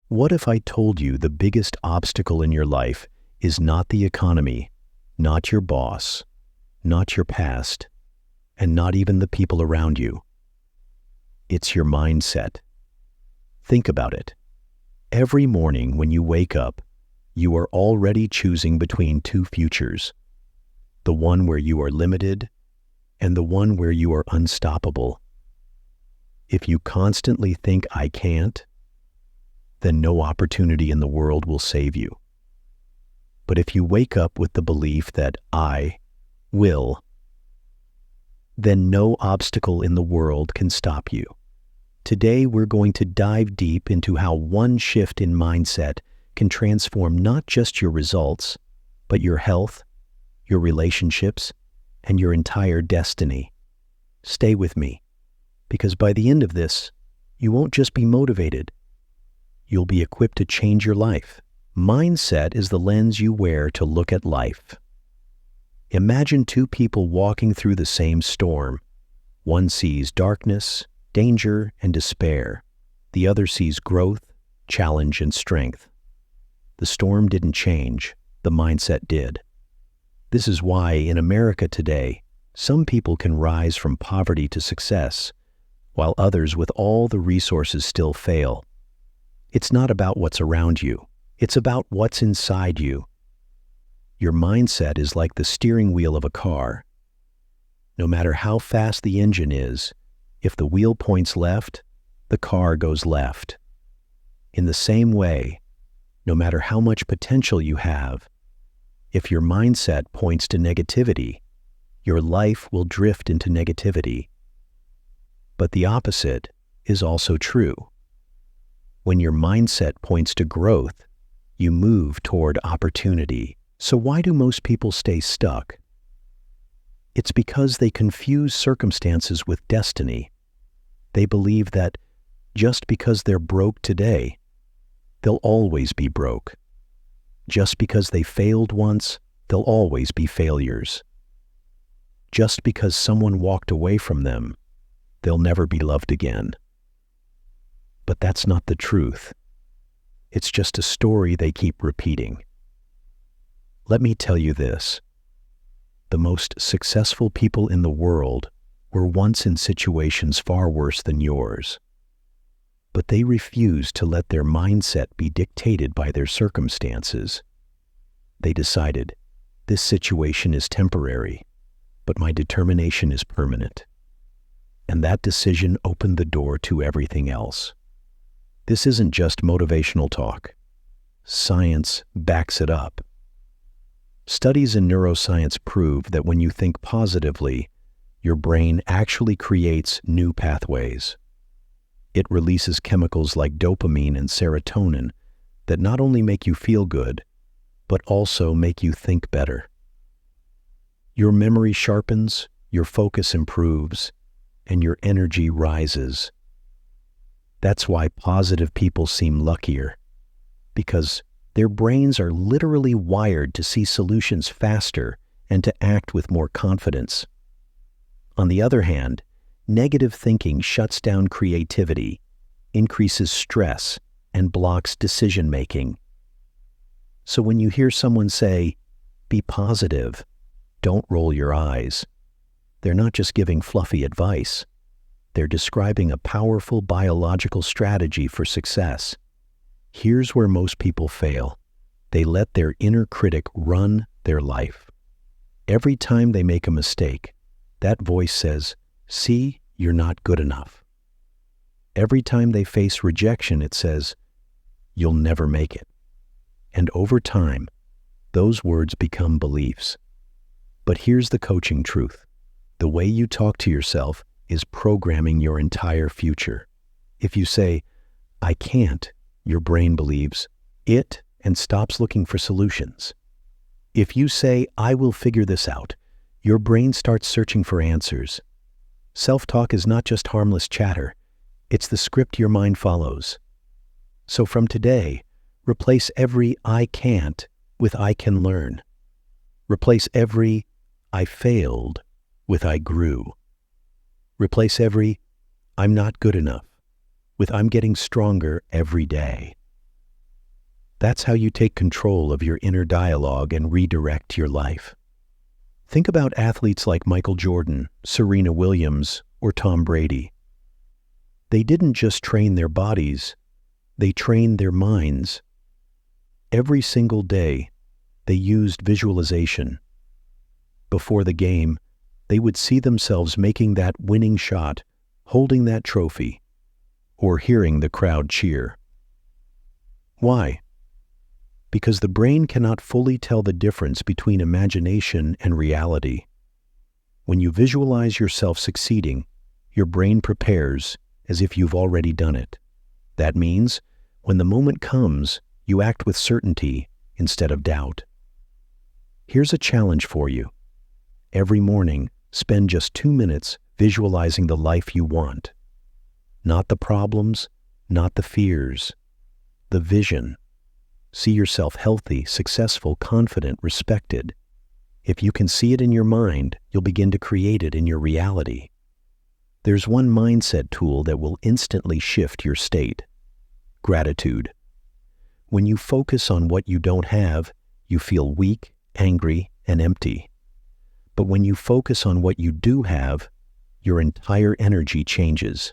What if I told you the biggest obstacle in your life is not the economy, not your boss, not your past, and not even the people around you? It's your mindset. Think about it. Every morning when you wake up, you are already choosing between two futures, the one where you are limited and the one where you are unstoppable. If you constantly think I can't, then no opportunity in the world will save you. But if you wake up with the belief that I will, then no obstacle in the world can stop you. Today we're going to dive deep into how one shift in mindset can transform not just your results, but your health, your relationships, and your entire destiny. Stay with me, because by the end of this, you won't just be motivated. You'll be equipped to change your life. Mindset is the lens you wear to look at life. Imagine two people walking through the same storm. One sees darkness, danger, and despair. The other sees growth, challenge, and strength. The storm didn't change, the mindset did. This is why in America today, some people can rise from poverty to success, while others with all the resources still fail. It's not about what's around you, it's about what's inside you. Your mindset is like the steering wheel of a car. No matter how fast the engine is, if the wheel points left, the car goes left. In the same way, no matter how much potential you have, if your mindset points to negativity, your life will drift into negativity. But the opposite is also true. When your mindset points to growth, you move toward opportunity. So why do most people stay stuck? It's because they confuse circumstances with destiny. They believe that just because they're broke today, they'll always be broke. Just because they failed once, they'll always be failures. Just because someone walked away from them, they'll never be loved again. But that's not the truth. It's just a story they keep repeating. Let me tell you this. The most successful people in the world were once in situations far worse than yours. But they refused to let their mindset be dictated by their circumstances. They decided, this situation is temporary, but my determination is permanent. And that decision opened the door to everything else. This isn't just motivational talk. Science backs it up. Studies in neuroscience prove that when you think positively, your brain actually creates new pathways. It releases chemicals like dopamine and serotonin that not only make you feel good, but also make you think better. Your memory sharpens, your focus improves, and your energy rises. That's why positive people seem luckier, because their brains are literally wired to see solutions faster and to act with more confidence. On the other hand, negative thinking shuts down creativity, increases stress, and blocks decision-making. So when you hear someone say, "Be positive," don't roll your eyes. They're not just giving fluffy advice. They're describing a powerful biological strategy for success. Here's where most people fail. They let their inner critic run their life. Every time they make a mistake, that voice says, "See, you're not good enough." Every time they face rejection, it says, "You'll never make it." And over time, those words become beliefs. But here's the coaching truth. The way you talk to yourself is programming your entire future. If you say, "I can't," your brain believes it and stops looking for solutions. If you say, "I will figure this out," your brain starts searching for answers. Self-talk is not just harmless chatter. It's the script your mind follows. So from today, replace every "I can't" with "I can learn." Replace every "I failed" with "I grew." Replace every "I'm not good enough" with "I'm getting stronger every day." That's how you take control of your inner dialogue and redirect your life. Think about athletes like Michael Jordan, Serena Williams, or Tom Brady. They didn't just train their bodies, they trained their minds. Every single day, they used visualization. Before the game, they would see themselves making that winning shot, holding that trophy, or hearing the crowd cheer. Why? Because the brain cannot fully tell the difference between imagination and reality. When you visualize yourself succeeding, your brain prepares as if you've already done it. That means, when the moment comes, you act with certainty instead of doubt. Here's a challenge for you. Every morning, spend just 2 minutes visualizing the life you want. Not the problems, not the fears, the vision. See yourself healthy, successful, confident, respected. If you can see it in your mind, you'll begin to create it in your reality. There's one mindset tool that will instantly shift your state: gratitude. When you focus on what you don't have, you feel weak, angry, and empty. But when you focus on what you do have, your entire energy changes.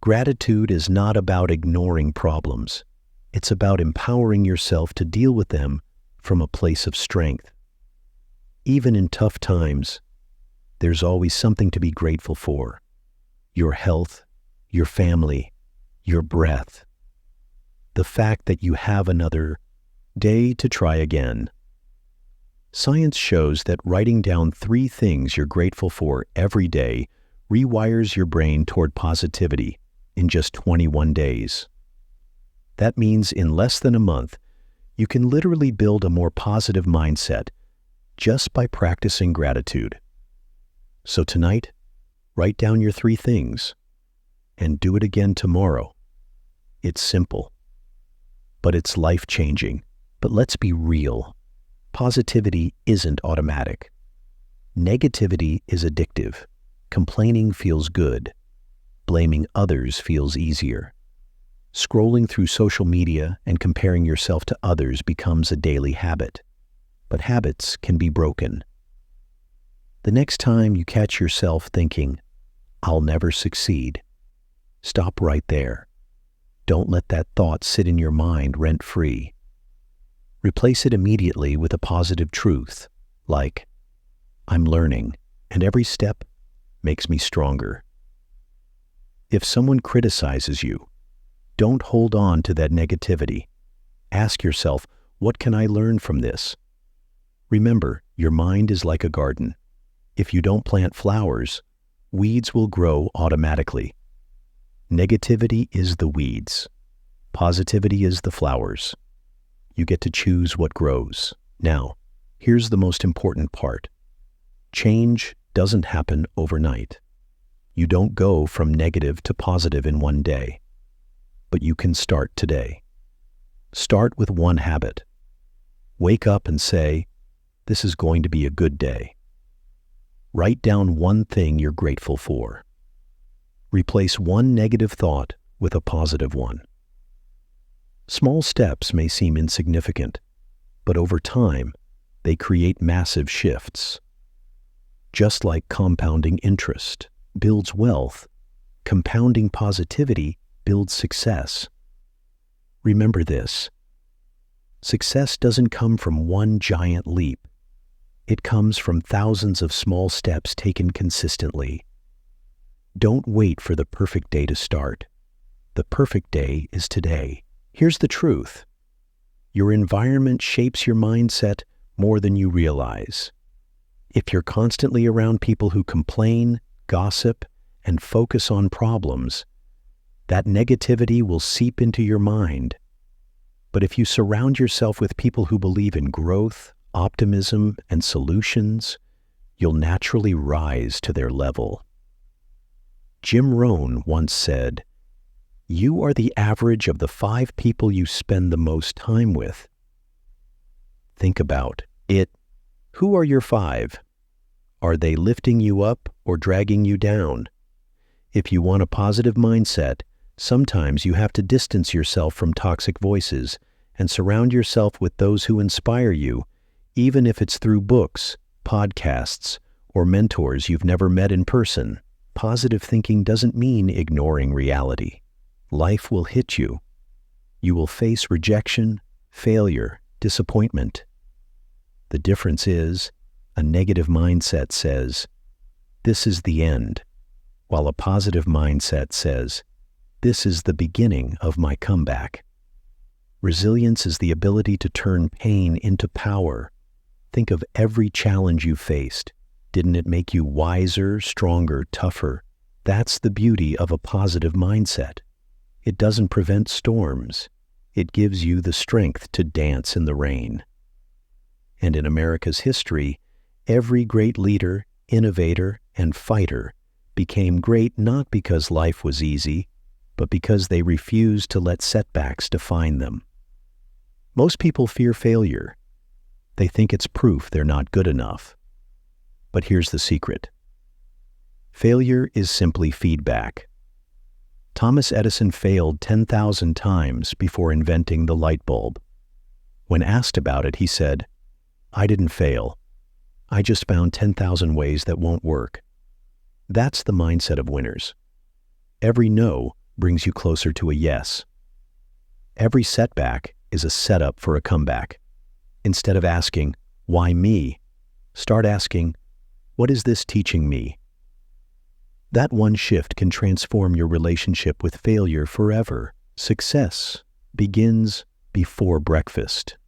Gratitude is not about ignoring problems. It's about empowering yourself to deal with them from a place of strength. Even in tough times, there's always something to be grateful for: your health, your family, your breath, the fact that you have another day to try again. Science shows that writing down 3 things you're grateful for every day rewires your brain toward positivity in just 21 days. That means in less than a month, you can literally build a more positive mindset just by practicing gratitude. So tonight, write down your 3 things and do it again tomorrow. It's simple, but it's life-changing. But let's be real. Positivity isn't automatic. Negativity is addictive. Complaining feels good. Blaming others feels easier. Scrolling through social media and comparing yourself to others becomes a daily habit. But habits can be broken. The next time you catch yourself thinking, "I'll never succeed," stop right there. Don't let that thought sit in your mind rent-free. Replace it immediately with a positive truth, like, "I'm learning, and every step makes me stronger." If someone criticizes you, don't hold on to that negativity. Ask yourself, what can I learn from this? Remember, your mind is like a garden. If you don't plant flowers, weeds will grow automatically. Negativity is the weeds. Positivity is the flowers. You get to choose what grows. Now, here's the most important part. Change doesn't happen overnight. You don't go from negative to positive in one day. But you can start today. Start with one habit. Wake up and say, "This is going to be a good day." Write down one thing you're grateful for. Replace one negative thought with a positive one. Small steps may seem insignificant, but over time, they create massive shifts. Just like compounding interest builds wealth, compounding positivity builds success. Remember this: success doesn't come from one giant leap. It comes from thousands of small steps taken consistently. Don't wait for the perfect day to start. The perfect day is today. Here's the truth. Your environment shapes your mindset more than you realize. If you're constantly around people who complain, gossip, and focus on problems, that negativity will seep into your mind. But if you surround yourself with people who believe in growth, optimism, and solutions, you'll naturally rise to their level. Jim Rohn once said, "You are the average of the 5 people you spend the most time with." Think about it. Who are your 5? Are they lifting you up or dragging you down? If you want a positive mindset, sometimes you have to distance yourself from toxic voices and surround yourself with those who inspire you, even if it's through books, podcasts, or mentors you've never met in person. Positive thinking doesn't mean ignoring reality. Life will hit you. You will face rejection, failure, disappointment. The difference is, a negative mindset says, "This is the end," while a positive mindset says, "This is the beginning of my comeback." Resilience is the ability to turn pain into power. Think of every challenge you faced. Didn't it make you wiser, stronger, tougher? That's the beauty of a positive mindset. It doesn't prevent storms. It gives you the strength to dance in the rain. And in America's history, every great leader, innovator, and fighter became great not because life was easy, but because they refused to let setbacks define them. Most people fear failure. They think it's proof they're not good enough. But here's the secret. Failure is simply feedback. Thomas Edison failed 10,000 times before inventing the light bulb. When asked about it, he said, "I didn't fail. I just found 10,000 ways that won't work." That's the mindset of winners. Every no brings you closer to a yes. Every setback is a setup for a comeback. Instead of asking, "Why me?" start asking, "What is this teaching me?" That one shift can transform your relationship with failure forever. Success begins before breakfast.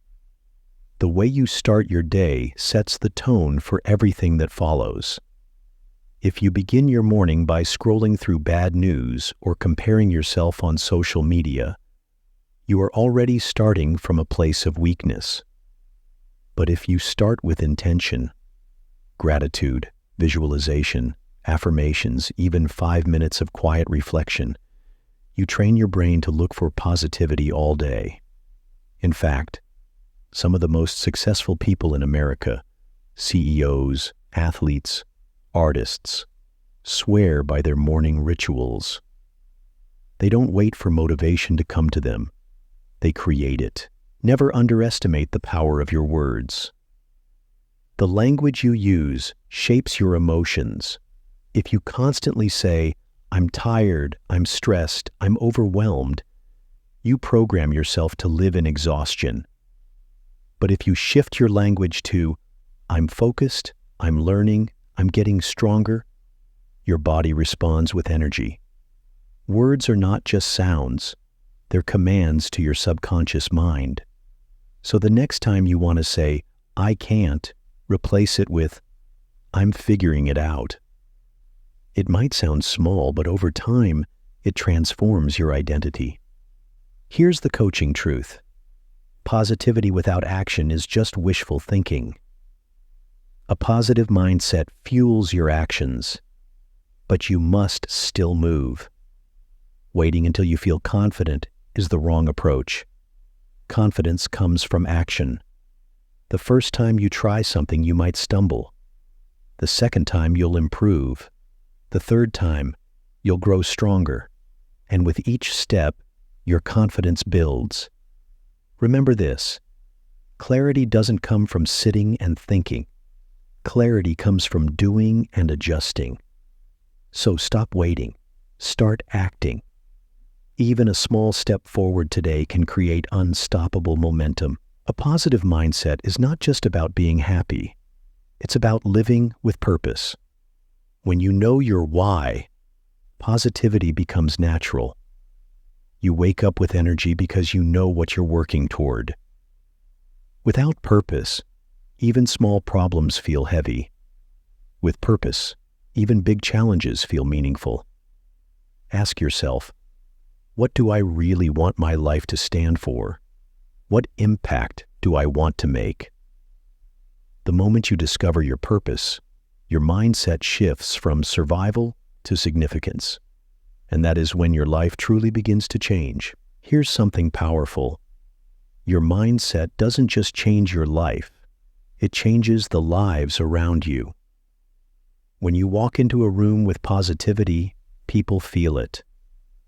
The way you start your day sets the tone for everything that follows. If you begin your morning by scrolling through bad news or comparing yourself on social media, you are already starting from a place of weakness. But if you start with intention, gratitude, visualization, affirmations, even 5 minutes of quiet reflection, you train your brain to look for positivity all day. In fact, some of the most successful people in America, CEOs, athletes, artists, swear by their morning rituals. They don't wait for motivation to come to them. They create it. Never underestimate the power of your words. The language you use shapes your emotions. If you constantly say, "I'm tired, I'm stressed, I'm overwhelmed," you program yourself to live in exhaustion. But if you shift your language to, "I'm focused, I'm learning, I'm getting stronger," your body responds with energy. Words are not just sounds, they're commands to your subconscious mind. So the next time you want to say, "I can't," replace it with, "I'm figuring it out." It might sound small, but over time, it transforms your identity. Here's the coaching truth. Positivity without action is just wishful thinking. A positive mindset fuels your actions, but you must still move. Waiting until you feel confident is the wrong approach. Confidence comes from action. The first time you try something, you might stumble. The second time, you'll improve. The third time, you'll grow stronger. And with each step, your confidence builds. Remember this: clarity doesn't come from sitting and thinking. Clarity comes from doing and adjusting. So stop waiting. Start acting. Even a small step forward today can create unstoppable momentum. A positive mindset is not just about being happy. It's about living with purpose. When you know your why, positivity becomes natural. You wake up with energy because you know what you're working toward. Without purpose, even small problems feel heavy. With purpose, even big challenges feel meaningful. Ask yourself, what do I really want my life to stand for? What impact do I want to make? The moment you discover your purpose, your mindset shifts from survival to significance. And that is when your life truly begins to change. Here's something powerful. Your mindset doesn't just change your life, it changes the lives around you. When you walk into a room with positivity, people feel it.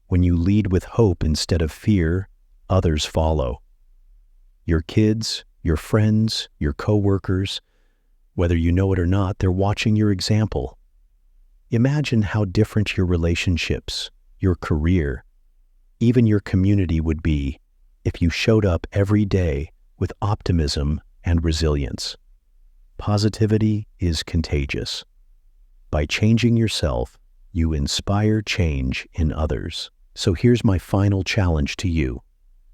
When you lead with hope instead of fear, others follow. Your kids, your friends, your coworkers, whether you know it or not, they're watching your example. Imagine how different your relationships, your career, even your community would be if you showed up every day with optimism and resilience. Positivity is contagious. By changing yourself, you inspire change in others. So here's my final challenge to you.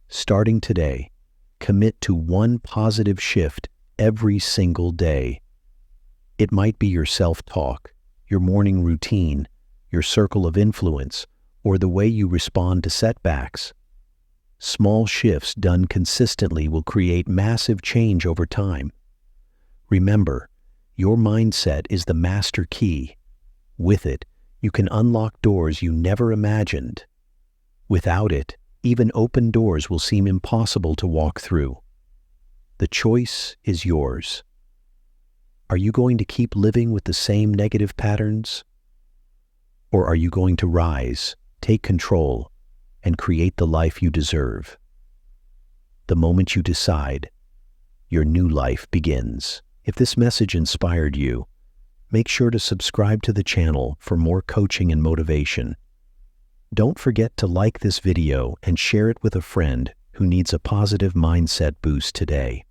Starting today, commit to one positive shift every single day. It might be your self-talk, your morning routine, your circle of influence, or the way you respond to setbacks. Small shifts done consistently will create massive change over time. Remember, your mindset is the master key. With it, you can unlock doors you never imagined. Without it, even open doors will seem impossible to walk through. The choice is yours. Are you going to keep living with the same negative patterns? Or are you going to rise, take control, and create the life you deserve? The moment you decide, your new life begins. If this message inspired you, make sure to subscribe to the channel for more coaching and motivation. Don't forget to like this video and share it with a friend who needs a positive mindset boost today.